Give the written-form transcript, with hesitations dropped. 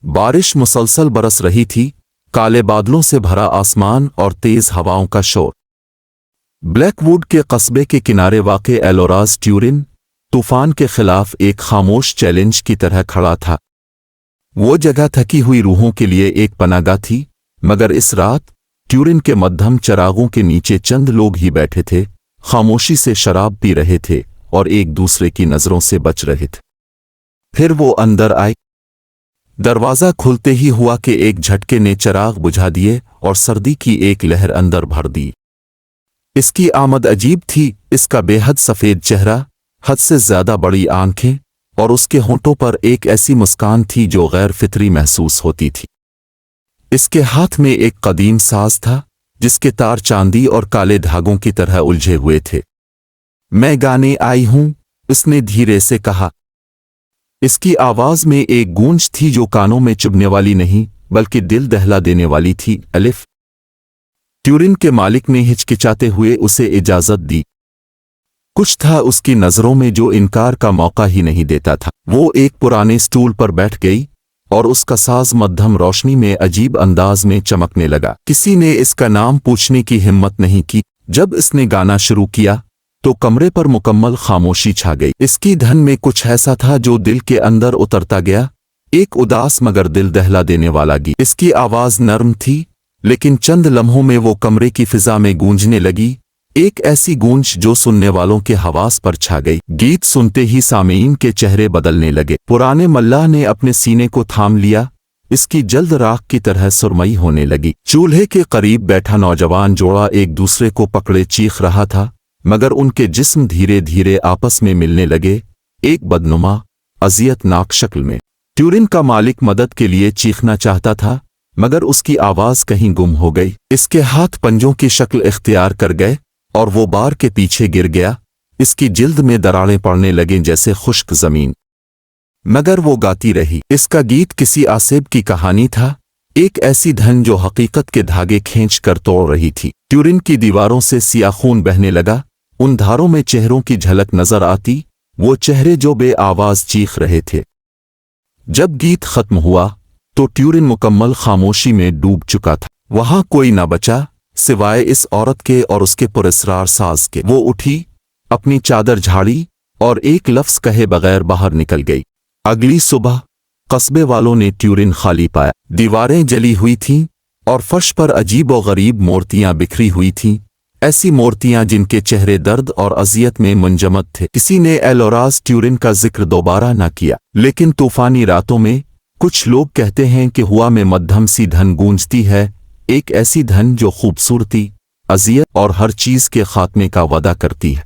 बारिश मुसलसल बरस रही थी, काले बादलों से भरा आसमान और तेज हवाओं का शोर। ब्लैकवुड के कस्बे के किनारे वाक़ एलोराज ट्यूरिन तूफान के खिलाफ एक खामोश चैलेंज की तरह खड़ा था। वो जगह थकी हुई रूहों के लिए एक पनाहगाह थी, मगर इस रात ट्यूरिन के मध्यम चरागों के नीचे चंद लोग ही बैठे थे, खामोशी से शराब पी रहे थे और एक दूसरे की नज़रों से बच रहे थे। फिर वो अंदर आए। दरवाज़ा खुलते ही हुआ कि एक झटके ने चिराग बुझा दिए और सर्दी की एक लहर अंदर भर दी। इसकी आमद अजीब थी, इसका बेहद सफ़ेद चेहरा, हद से ज़्यादा बड़ी आंखें और उसके होंठों पर एक ऐसी मुस्कान थी जो गैर फितरी महसूस होती थी। इसके हाथ में एक कदीम साज था जिसके तार चांदी और काले धागों की तरह उलझे हुए थे। मैं गाने आई हूं, उसने धीरे से कहा। इसकी आवाज़ में एक गूंज थी जो कानों में चुभने वाली नहीं बल्कि दिल दहला देने वाली थी। अलिफ। ट्यूरिन के मालिक ने हिचकिचाते हुए उसे इजाज़त दी। कुछ था उसकी नज़रों में जो इनकार का मौका ही नहीं देता था। वो एक पुराने स्टूल पर बैठ गई और उसका साज मध्यम रोशनी में अजीब अंदाज में चमकने लगा। किसी ने इसका नाम पूछने की हिम्मत नहीं की। जब इसने गाना शुरू किया तो कमरे पर मुकम्मल खामोशी छा गई। इसकी धन में कुछ ऐसा था जो दिल के अंदर उतरता गया, एक उदास मगर दिल दहला देने वाला गीत। इसकी आवाज़ नर्म थी, लेकिन चंद लम्हों में वो कमरे की फिजा में गूंजने लगी, एक ऐसी गूंज जो सुनने वालों के हवास पर छा गई। गीत सुनते ही सामीन के चेहरे बदलने लगे। पुराने मल्लाह ने अपने सीने को थाम लिया, इसकी जल्द राख की तरह सुरमई होने लगी। चूल्हे के करीब बैठा नौजवान जोड़ा एक दूसरे को पकड़े चीख रहा था, मगर उनके जिस्म धीरे धीरे आपस में मिलने लगे, एक बदनुमा अजियतनाक शक्ल में। ट्यूरिन का मालिक मदद के लिए चीखना चाहता था, मगर उसकी आवाज़ कहीं गुम हो गई। इसके हाथ पंजों की शक्ल इख्तियार कर गए और वो बार के पीछे गिर गया। इसकी जिल्द में दरारें पड़ने लगें जैसे खुश्क ज़मीन, मगर वो गाती रही। इसका गीत किसी आसिब की कहानी था, एक ऐसी धन जो हकीकत के धागे खींच कर तोड़ रही थी। ट्यूरिन की दीवारों से सिया खून बहने लगा, उन धारों में चेहरों की झलक नजर आती, वो चेहरे जो बेआवाज़ चीख रहे थे। जब गीत खत्म हुआ तो ट्यूरिन मुकम्मल खामोशी में डूब चुका था। वहां कोई न बचा सिवाय इस औरत के और उसके पुरस्रार साज के। वो उठी, अपनी चादर झाड़ी और एक लफ्ज़ कहे बगैर बाहर निकल गई। अगली सुबह कस्बे वालों ने ट्यूरिन खाली पाया। दीवारें जली हुई थीं और फर्श पर अजीब व गरीब मूर्तियां बिखरी हुई थीं, ऐसी मूर्तियां जिनके चेहरे दर्द और अजियत में मुंजमद थे। किसी ने एलोराज ट्यूरिन का जिक्र दोबारा न किया, लेकिन तूफानी रातों में कुछ लोग कहते हैं कि हुआ में मध्यम सी धन गूंजती है, एक ऐसी धन जो खूबसूरती, अजियत और हर चीज़ के खात्मे का वादा करती है।